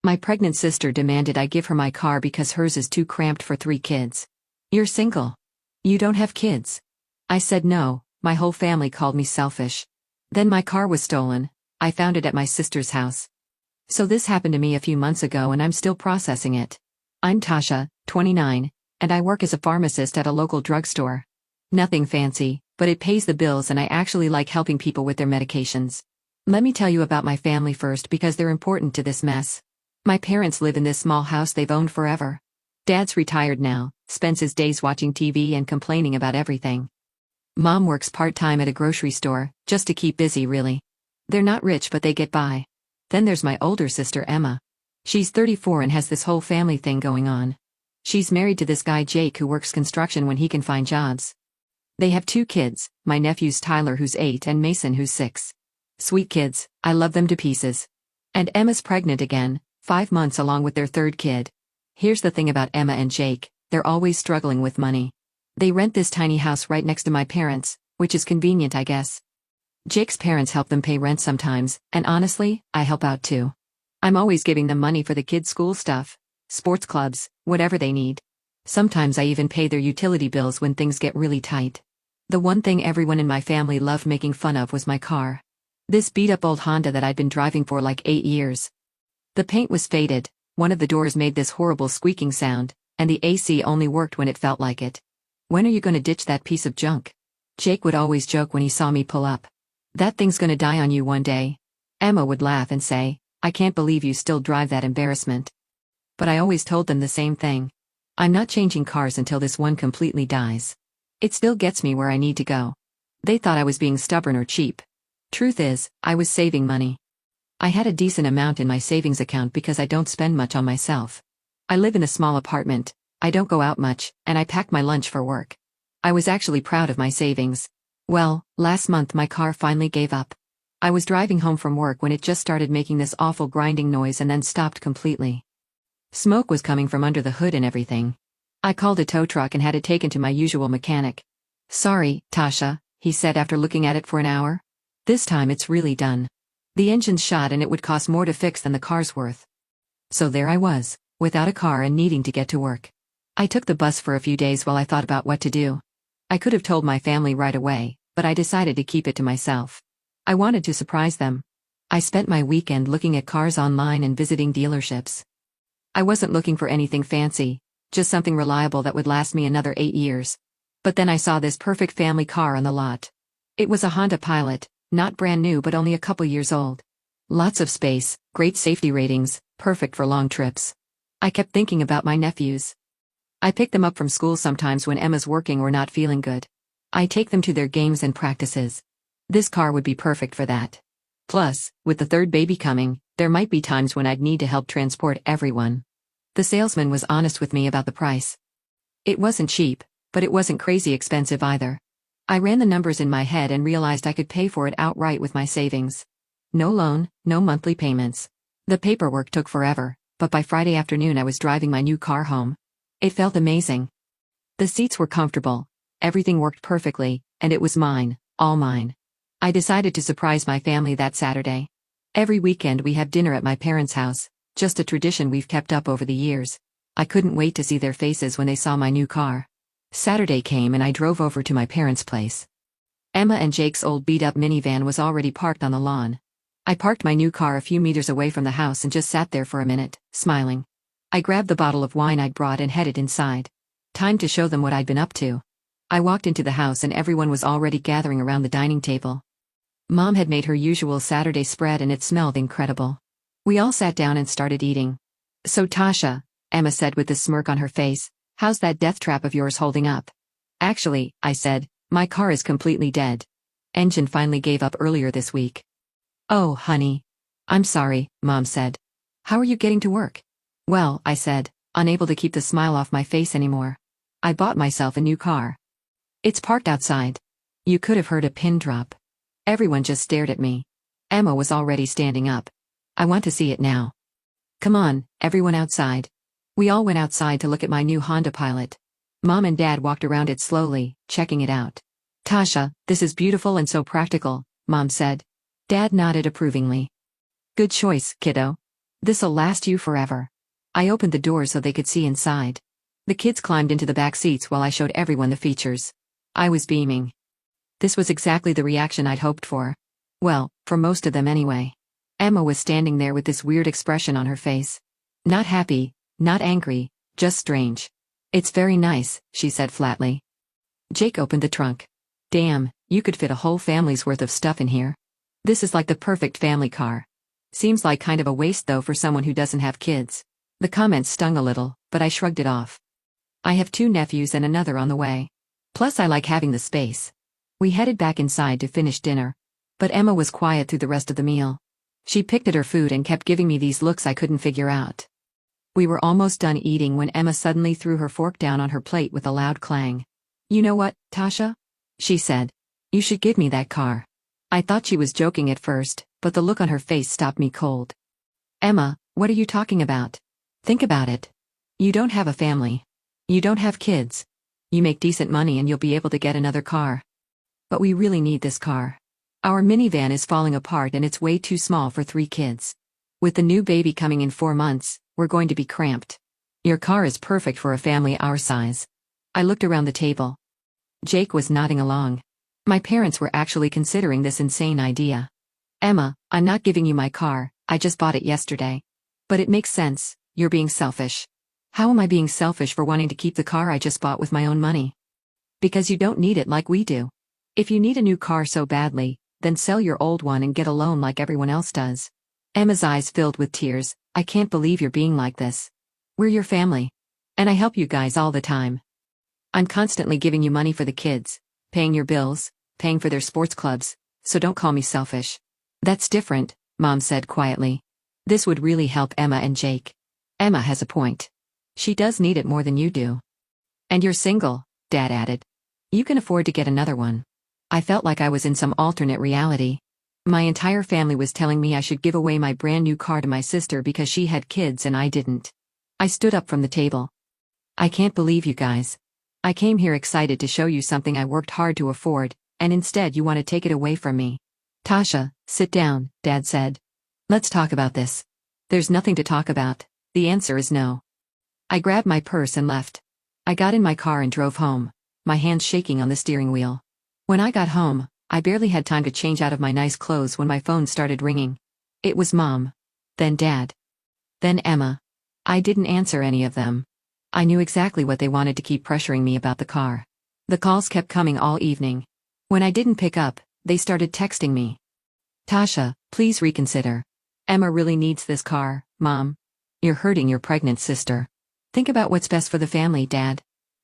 My pregnant sister demanded I give her my car because hers is too cramped for 3 kids. You're single. You don't have kids. I said no, my whole family called me selfish. Then my car was stolen. I found it at my sister's house. So this happened to me a few months ago and I'm still processing it. I'm Tasha, 29, and I work as a pharmacist at a local drugstore. Nothing fancy, but it pays the bills and I actually like helping people with their medications. Let me tell you about my family first because they're important to this mess. My parents live in this small house they've owned forever. Dad's retired now, spends his days watching TV and complaining about everything. Mom works part-time at a grocery store, just to keep busy really. They're not rich but they get by. Then there's my older sister Emma. She's 34 and has this whole family thing going on. She's married to this guy Jake who works construction when he can find jobs. They have 2 kids, my nephews Tyler who's 8 and Mason who's 6. Sweet kids, I love them to pieces. And Emma's pregnant again, 5 months along with their 3rd kid. Here's the thing about Emma and Jake, they're always struggling with money. They rent this tiny house right next to my parents, which is convenient I guess. Jake's parents help them pay rent sometimes, and honestly, I help out too. I'm always giving them money for the kids' school stuff, sports clubs, whatever they need. Sometimes I even pay their utility bills when things get really tight. The one thing everyone in my family loved making fun of was my car. This beat-up old Honda that I'd been driving for like 8 years. The paint was faded, one of the doors made this horrible squeaking sound, and the AC only worked when it felt like it. When are you gonna ditch that piece of junk? Jake would always joke when he saw me pull up. That thing's gonna die on you one day. Emma would laugh and say, I can't believe you still drive that embarrassment. But I always told them the same thing. I'm not changing cars until this one completely dies. It still gets me where I need to go. They thought I was being stubborn or cheap. Truth is, I was saving money. I had a decent amount in my savings account because I don't spend much on myself. I live in a small apartment, I don't go out much, and I pack my lunch for work. I was actually proud of my savings. Well, last month my car finally gave up. I was driving home from work when it just started making this awful grinding noise and then stopped completely. Smoke was coming from under the hood and everything. I called a tow truck and had it taken to my usual mechanic. Sorry, Tasha, he said after looking at it for an hour. This time it's really done. The engine's shot and it would cost more to fix than the car's worth. So there I was, without a car and needing to get to work. I took the bus for a few days while I thought about what to do. I could have told my family right away, but I decided to keep it to myself. I wanted to surprise them. I spent my weekend looking at cars online and visiting dealerships. I wasn't looking for anything fancy, just something reliable that would last me another 8 years. But then I saw this perfect family car on the lot. It was a Honda Pilot, not brand new but only a couple years old. Lots of space, great safety ratings, perfect for long trips. I kept thinking about my nephews. I pick them up from school sometimes when Emma's working or not feeling good. I take them to their games and practices. This car would be perfect for that. Plus, with the 3rd baby coming, there might be times when I'd need to help transport everyone. The salesman was honest with me about the price. It wasn't cheap, but it wasn't crazy expensive either. I ran the numbers in my head and realized I could pay for it outright with my savings. No loan, no monthly payments. The paperwork took forever, but by Friday afternoon I was driving my new car home. It felt amazing. The seats were comfortable, everything worked perfectly, and it was mine, all mine. I decided to surprise my family that Saturday. Every weekend we have dinner at my parents' house, just a tradition we've kept up over the years. I couldn't wait to see their faces when they saw my new car. Saturday came and I drove over to my parents' place. Emma and Jake's old beat-up minivan was already parked on the lawn. I parked my new car a few meters away from the house and just sat there for a minute, smiling. I grabbed the bottle of wine I'd brought and headed inside. Time to show them what I'd been up to. I walked into the house and everyone was already gathering around the dining table. Mom had made her usual Saturday spread and it smelled incredible. We all sat down and started eating. So Tasha, Emma said with a smirk on her face, how's that death trap of yours holding up? Actually, I said, my car is completely dead. Engine finally gave up earlier this week. Oh, honey. I'm sorry, Mom said. How are you getting to work? Well, I said, unable to keep the smile off my face anymore. I bought myself a new car. It's parked outside. You could have heard a pin drop. Everyone just stared at me. Emma was already standing up. I want to see it now. Come on, everyone outside. We all went outside to look at my new Honda Pilot. Mom and Dad walked around it slowly, checking it out. Tasha, this is beautiful and so practical, Mom said. Dad nodded approvingly. Good choice, kiddo. This'll last you forever. I opened the door so they could see inside. The kids climbed into the back seats while I showed everyone the features. I was beaming. This was exactly the reaction I'd hoped for. Well, for most of them anyway. Emma was standing there with this weird expression on her face. Not happy, not angry, just strange. It's very nice, she said flatly. Jake opened the trunk. Damn, you could fit a whole family's worth of stuff in here. This is like the perfect family car. Seems like kind of a waste though for someone who doesn't have kids. The comment stung a little, but I shrugged it off. I have 2 nephews and another on the way. Plus I like having the space. We headed back inside to finish dinner. But Emma was quiet through the rest of the meal. She picked at her food and kept giving me these looks I couldn't figure out. We were almost done eating when Emma suddenly threw her fork down on her plate with a loud clang. You know what, Tasha? She said. You should give me that car. I thought she was joking at first, but the look on her face stopped me cold. Emma, what are you talking about? Think about it. You don't have a family. You don't have kids. You make decent money and you'll be able to get another car. But we really need this car. Our minivan is falling apart and it's way too small for 3 kids. With the new baby coming in 4 months, we're going to be cramped. Your car is perfect for a family our size. I looked around the table. Jake was nodding along. My parents were actually considering this insane idea. Emma, I'm not giving you my car, I just bought it yesterday. But it makes sense, you're being selfish. How am I being selfish for wanting to keep the car I just bought with my own money? Because you don't need it like we do. If you need a new car so badly, then sell your old one and get a loan like everyone else does. Emma's eyes filled with tears. I can't believe you're being like this. We're your family. And I help you guys all the time. I'm constantly giving you money for the kids, paying your bills, paying for their sports clubs, so don't call me selfish. That's different, Mom said quietly. This would really help Emma and Jake. Emma has a point. She does need it more than you do. And you're single, Dad added. You can afford to get another one. I felt like I was in some alternate reality. My entire family was telling me I should give away my brand new car to my sister because she had kids and I didn't. I stood up from the table. I can't believe you guys. I came here excited to show you something I worked hard to afford, and instead you want to take it away from me. Tasha, sit down, Dad said. Let's talk about this. There's nothing to talk about. The answer is no. I grabbed my purse and left. I got in my car and drove home, my hands shaking on the steering wheel. When I got home, I barely had time to change out of my nice clothes when my phone started ringing. It was Mom. Then Dad. Then Emma. I didn't answer any of them. I knew exactly what they wanted to keep pressuring me about the car. The calls kept coming all evening. When I didn't pick up, they started texting me. Tasha, please reconsider. Emma really needs this car, Mom. You're hurting your pregnant sister. Think about what's best for the family, Dad.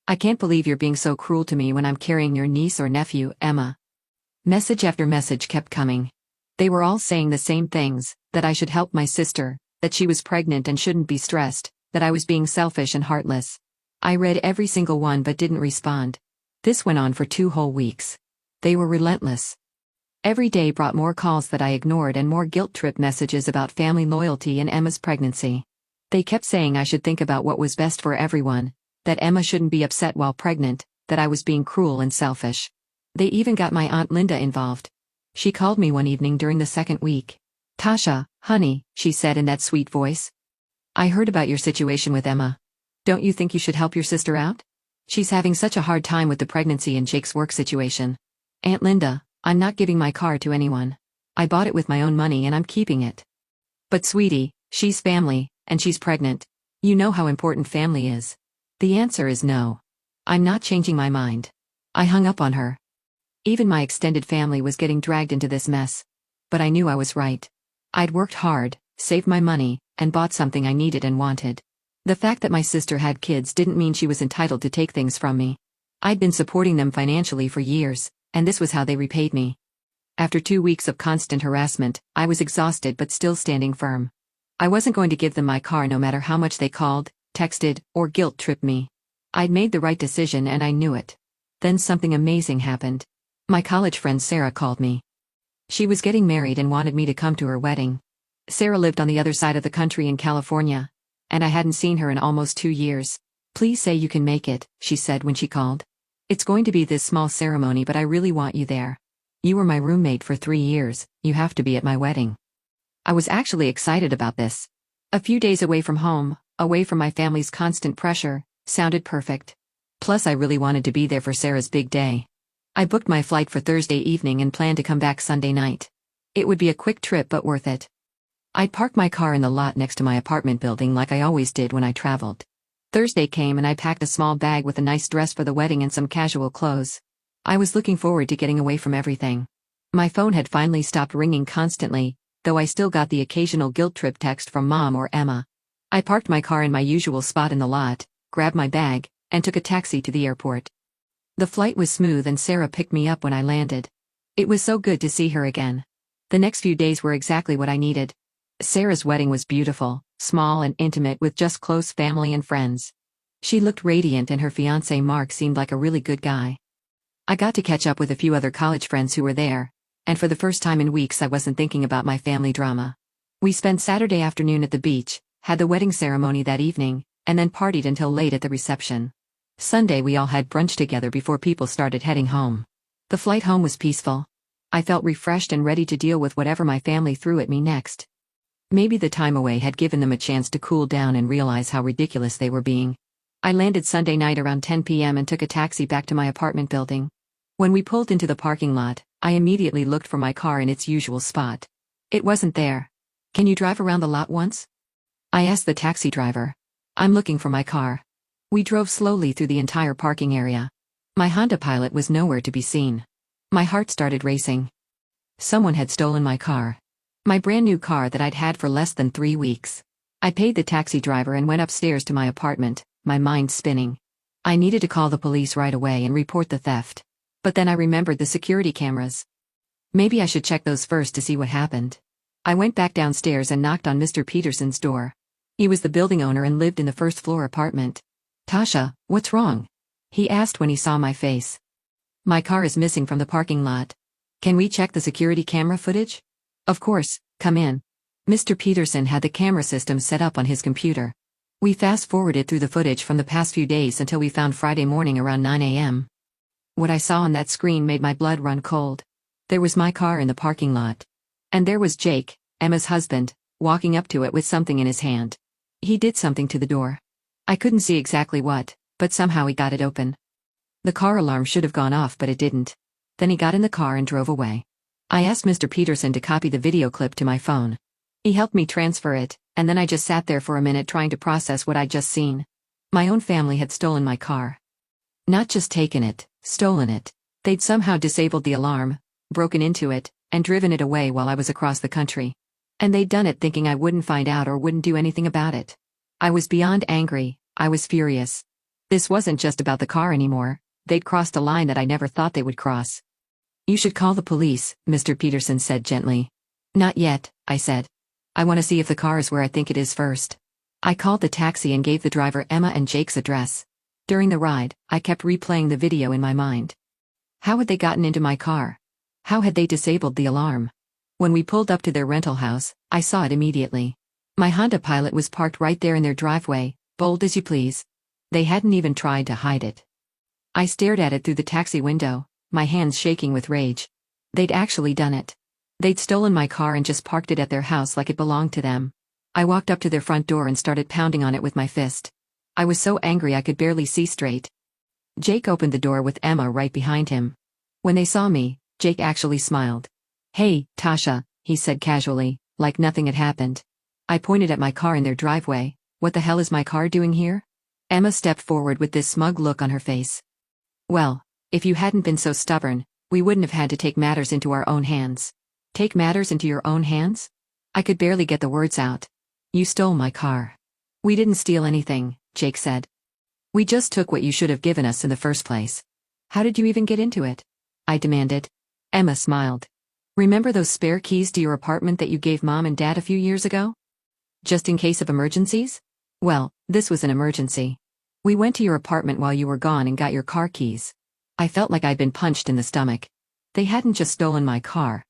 I can't believe you're being so cruel to me when I'm carrying your niece or nephew, Emma. Message after message kept coming. They were all saying the same things, that I should help my sister, that she was pregnant and shouldn't be stressed, that I was being selfish and heartless. I read every single one but didn't respond. This went on for 2 whole weeks. They were relentless. Every day brought more calls that I ignored and more guilt trip messages about family loyalty and Emma's pregnancy. They kept saying I should think about what was best for everyone, that Emma shouldn't be upset while pregnant, that I was being cruel and selfish. They even got my Aunt Linda involved. She called me one evening during the 2nd week. Tasha, honey, she said in that sweet voice. I heard about your situation with Emma. Don't you think you should help your sister out? She's having such a hard time with the pregnancy and Jake's work situation. Aunt Linda, I'm not giving my car to anyone. I bought it with my own money and I'm keeping it. But sweetie, she's family, and she's pregnant. You know how important family is. The answer is no. I'm not changing my mind. I hung up on her. Even my extended family was getting dragged into this mess. But I knew I was right. I'd worked hard, saved my money, and bought something I needed and wanted. The fact that my sister had kids didn't mean she was entitled to take things from me. I'd been supporting them financially for years, and this was how they repaid me. After 2 weeks of constant harassment, I was exhausted but still standing firm. I wasn't going to give them my car no matter how much they called, texted, or guilt-tripped me. I'd made the right decision and I knew it. Then something amazing happened. My college friend Sarah called me. She was getting married and wanted me to come to her wedding. Sarah lived on the other side of the country in California, and I hadn't seen her in almost 2 years. Please say you can make it, she said when she called. It's going to be this small ceremony but I really want you there. You were my roommate for 3 years, you have to be at my wedding. I was actually excited about this. A few days away from home, away from my family's constant pressure, sounded perfect. Plus, I really wanted to be there for Sarah's big day. I booked my flight for Thursday evening and planned to come back Sunday night. It would be a quick trip but worth it. I'd parked my car in the lot next to my apartment building like I always did when I traveled. Thursday came and I packed a small bag with a nice dress for the wedding and some casual clothes. I was looking forward to getting away from everything. My phone had finally stopped ringing constantly, though I still got the occasional guilt trip text from Mom or Emma. I parked my car in my usual spot in the lot, grabbed my bag, and took a taxi to the airport. The flight was smooth and Sarah picked me up when I landed. It was so good to see her again. The next few days were exactly what I needed. Sarah's wedding was beautiful, small and intimate with just close family and friends. She looked radiant and her fiancé Mark seemed like a really good guy. I got to catch up with a few other college friends who were there, and for the first time in weeks I wasn't thinking about my family drama. We spent Saturday afternoon at the beach, had the wedding ceremony that evening, and then partied until late at the reception. Sunday we all had brunch together before people started heading home. The flight home was peaceful. I felt refreshed and ready to deal with whatever my family threw at me next. Maybe the time away had given them a chance to cool down and realize how ridiculous they were being. I landed Sunday night around 10 p.m. and took a taxi back to my apartment building. When we pulled into the parking lot, I immediately looked for my car in its usual spot. It wasn't there. "Can you drive around the lot once?" I asked the taxi driver. "I'm looking for my car." We drove slowly through the entire parking area. My Honda Pilot was nowhere to be seen. My heart started racing. Someone had stolen my car. My brand new car that I'd had for less than 3 weeks. I paid the taxi driver and went upstairs to my apartment, my mind spinning. I needed to call the police right away and report the theft. But then I remembered the security cameras. Maybe I should check those first to see what happened. I went back downstairs and knocked on Mr. Peterson's door. He was the building owner and lived in the first-floor apartment. "Tasha, what's wrong?" he asked when he saw my face. "My car is missing from the parking lot. Can we check the security camera footage?" "Of course, come in." Mr. Peterson had the camera system set up on his computer. We fast-forwarded through the footage from the past few days until we found Friday morning around 9 a.m. What I saw on that screen made my blood run cold. There was my car in the parking lot. And there was Jake, Emma's husband, walking up to it with something in his hand. He did something to the door. I couldn't see exactly what, but somehow he got it open. The car alarm should have gone off but it didn't. Then he got in the car and drove away. I asked Mr. Peterson to copy the video clip to my phone. He helped me transfer it, and then I just sat there for a minute trying to process what I'd just seen. My own family had stolen my car. Not just taken it, stolen it. They'd somehow disabled the alarm, broken into it, and driven it away while I was across the country. And they'd done it thinking I wouldn't find out or wouldn't do anything about it. I was beyond angry, I was furious. This wasn't just about the car anymore, they'd crossed a line that I never thought they would cross. "You should call the police," Mr. Peterson said gently. "Not yet," I said. "I want to see if the car is where I think it is first." I called the taxi and gave the driver Emma and Jake's address. During the ride, I kept replaying the video in my mind. How had they gotten into my car? How had they disabled the alarm? When we pulled up to their rental house, I saw it immediately. My Honda Pilot was parked right there in their driveway, bold as you please. They hadn't even tried to hide it. I stared at it through the taxi window, my hands shaking with rage. They'd actually done it. They'd stolen my car and just parked it at their house like it belonged to them. I walked up to their front door and started pounding on it with my fist. I was so angry I could barely see straight. Jake opened the door with Emma right behind him. When they saw me, Jake actually smiled. "Hey, Tasha," he said casually, like nothing had happened. I pointed at my car in their driveway. "What the hell is my car doing here?" Emma stepped forward with this smug look on her face. "Well, if you hadn't been so stubborn, we wouldn't have had to take matters into our own hands." "Take matters into your own hands?" I could barely get the words out. "You stole my car." "We didn't steal anything," Jake said. "We just took what you should have given us in the first place." "How did you even get into it?" I demanded. Emma smiled. "Remember those spare keys to your apartment that you gave Mom and Dad a few years ago? Just in case of emergencies? Well, this was an emergency. We went to your apartment while you were gone and got your car keys." I felt like I'd been punched in the stomach. They hadn't just stolen my car.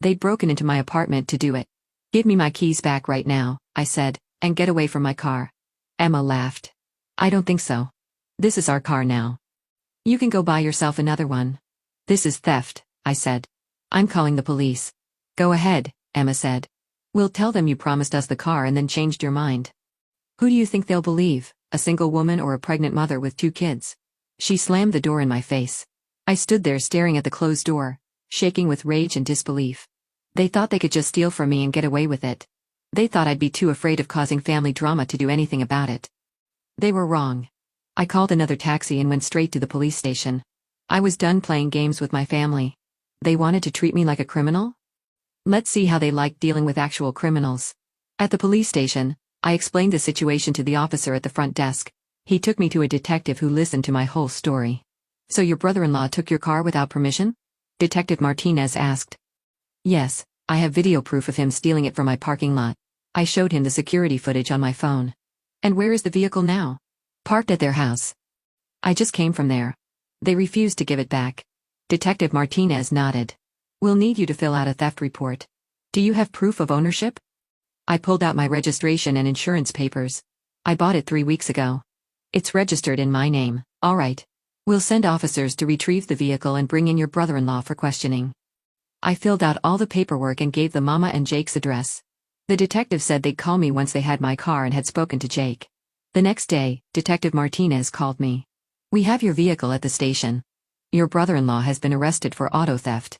They'd broken into my apartment to do it. "Give me my keys back right now," I said, "and get away from my car." Emma laughed. "I don't think so. This is our car now. You can go buy yourself another one." "This is theft," I said. "I'm calling the police." "Go ahead," Emma said. We'll tell them you promised us the car and then changed your mind. Who do you think they'll believe, a single woman or a pregnant mother with 2 kids? She slammed the door in my face. I stood there staring at the closed door, shaking with rage and disbelief. They thought they could just steal from me and get away with it. They thought I'd be too afraid of causing family drama to do anything about it. They were wrong. I called another taxi and went straight to the police station. I was done playing games with my family. They wanted to treat me like a criminal? Let's see how they liked dealing with actual criminals. At the police station, I explained the situation to the officer at the front desk. He took me to a detective who listened to my whole story. So your brother-in-law took your car without permission? Detective Martinez asked. Yes, I have video proof of him stealing it from my parking lot. I showed him the security footage on my phone. And where is the vehicle now? Parked at their house. I just came from there. They refused to give it back. Detective Martinez nodded. We'll need you to fill out a theft report. Do you have proof of ownership? I pulled out my registration and insurance papers. I bought it 3 weeks ago. It's registered in my name. All right. We'll send officers to retrieve the vehicle and bring in your brother-in-law for questioning. I filled out all the paperwork and gave the mama and Jake's address. The detective said they'd call me once they had my car and had spoken to Jake. The next day, Detective Martinez called me. We have your vehicle at the station. Your brother-in-law has been arrested for auto theft.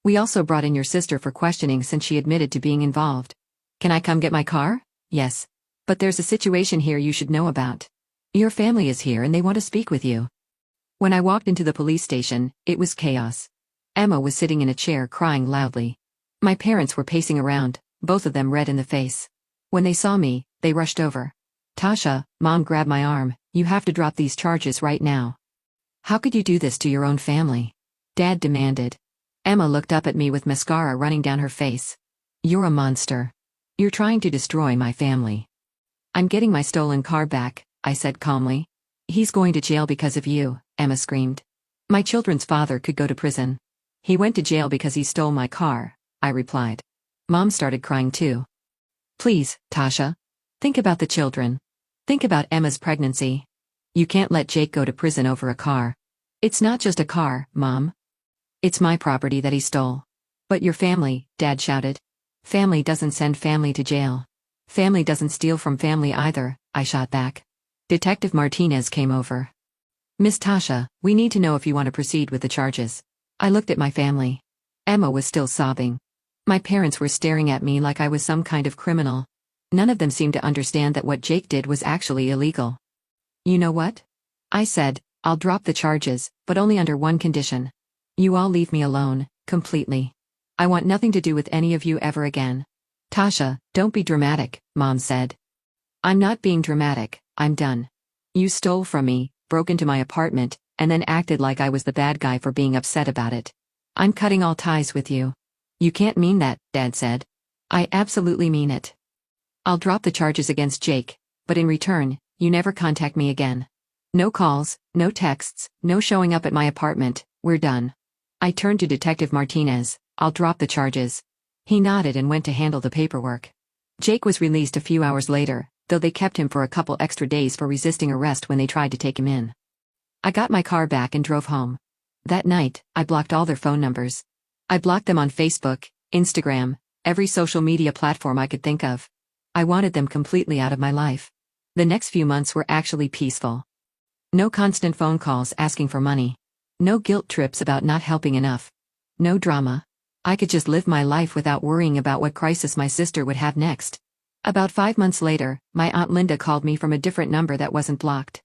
We also brought in your sister for questioning since she admitted to being involved. Can I come get my car? Yes. But there's a situation here you should know about. Your family is here and they want to speak with you. When I walked into the police station, it was chaos. Emma was sitting in a chair crying loudly. My parents were pacing around, both of them red in the face. When they saw me, they rushed over. Tasha, Mom grabbed my arm, you have to drop these charges right now. How could you do this to your own family? Dad demanded. Emma looked up at me with mascara running down her face. You're a monster. You're trying to destroy my family. I'm getting my stolen car back, I said calmly. He's going to jail because of you, Emma screamed. My children's father could go to prison. He went to jail because he stole my car, I replied. Mom started crying too. Please, Tasha. Think about the children. Think about Emma's pregnancy. You can't let Jake go to prison over a car. It's not just a car, Mom. It's my property that he stole. But your family, Dad shouted. Family doesn't send family to jail. Family doesn't steal from family either, I shot back. Detective Martinez came over. Miss Tasha, we need to know if you want to proceed with the charges. I looked at my family. Emma was still sobbing. My parents were staring at me like I was some kind of criminal. None of them seemed to understand that what Jake did was actually illegal. You know what? I said, I'll drop the charges, but only under one condition. You all leave me alone, completely. I want nothing to do with any of you ever again. Tasha, don't be dramatic, Mom said. I'm not being dramatic, I'm done. You stole from me, broke into my apartment, and then acted like I was the bad guy for being upset about it. I'm cutting all ties with you. You can't mean that, Dad said. I absolutely mean it. I'll drop the charges against Jake, but in return, you never contact me again. No calls, no texts, no showing up at my apartment, we're done. I turned to Detective Martinez. I'll drop the charges. He nodded and went to handle the paperwork. Jake was released a few hours later, though they kept him for a couple extra days for resisting arrest when they tried to take him in. I got my car back and drove home. That night, I blocked all their phone numbers. I blocked them on Facebook, Instagram, every social media platform I could think of. I wanted them completely out of my life. The next few months were actually peaceful. No constant phone calls asking for money. No guilt trips about not helping enough. No drama. I could just live my life without worrying about what crisis my sister would have next. About 5 months later, my Aunt Linda called me from a different number that wasn't blocked.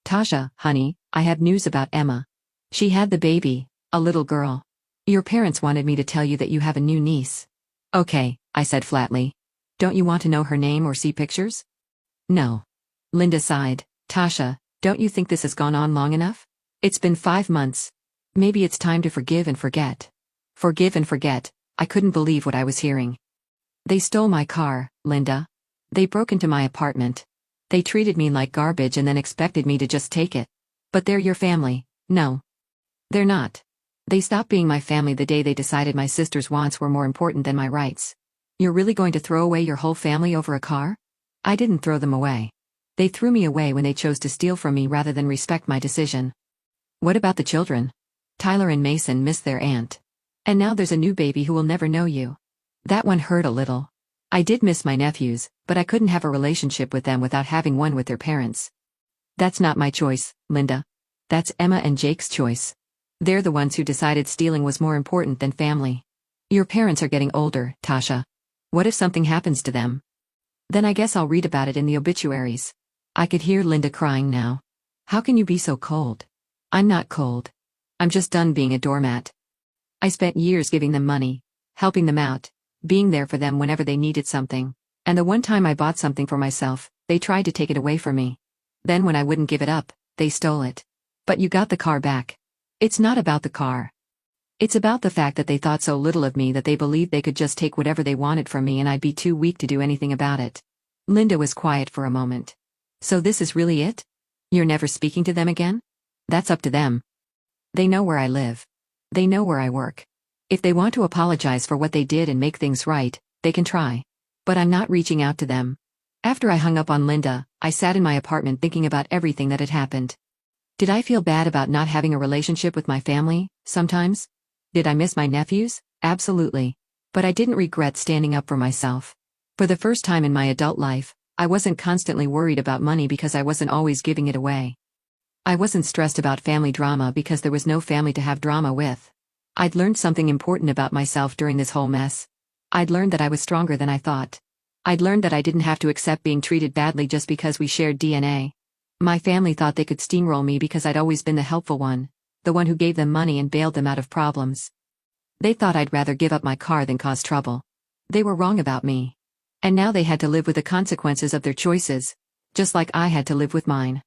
Tasha, honey, I have news about Emma. She had the baby, a little girl. Your parents wanted me to tell you that you have a new niece. Okay, I said flatly. Don't you want to know her name or see pictures? No. Linda sighed. Tasha, don't you think this has gone on long enough? It's been 5 months. Maybe it's time to forgive and forget. Forgive and forget. I couldn't believe what I was hearing. They stole my car, Linda. They broke into my apartment. They treated me like garbage and then expected me to just take it. But they're your family. No. They're not. They stopped being my family the day they decided my sister's wants were more important than my rights. You're really going to throw away your whole family over a car? I didn't throw them away. They threw me away when they chose to steal from me rather than respect my decision. What about the children? Tyler and Mason miss their aunt. And now there's a new baby who will never know you. That one hurt a little. I did miss my nephews, but I couldn't have a relationship with them without having one with their parents. That's not my choice, Linda. That's Emma and Jake's choice. They're the ones who decided stealing was more important than family. Your parents are getting older, Tasha. What if something happens to them? Then I guess I'll read about it in the obituaries. I could hear Linda crying now. How can you be so cold? I'm not cold. I'm just done being a doormat. I spent years giving them money, helping them out, being there for them whenever they needed something. And the one time I bought something for myself, they tried to take it away from me. Then when I wouldn't give it up, they stole it. But you got the car back. It's not about the car. It's about the fact that they thought so little of me that they believed they could just take whatever they wanted from me and I'd be too weak to do anything about it. Linda was quiet for a moment. So this is really it? You're never speaking to them again? That's up to them. They know where I live. They know where I work. If they want to apologize for what they did and make things right, they can try. But I'm not reaching out to them. After I hung up on Linda, I sat in my apartment thinking about everything that had happened. Did I feel bad about not having a relationship with my family, sometimes? Did I miss my nephews? Absolutely. But I didn't regret standing up for myself. For the first time in my adult life, I wasn't constantly worried about money because I wasn't always giving it away. I wasn't stressed about family drama because there was no family to have drama with. I'd learned something important about myself during this whole mess. I'd learned that I was stronger than I thought. I'd learned that I didn't have to accept being treated badly just because we shared DNA. My family thought they could steamroll me because I'd always been the helpful one, the one who gave them money and bailed them out of problems. They thought I'd rather give up my car than cause trouble. They were wrong about me. And now they had to live with the consequences of their choices, just like I had to live with mine.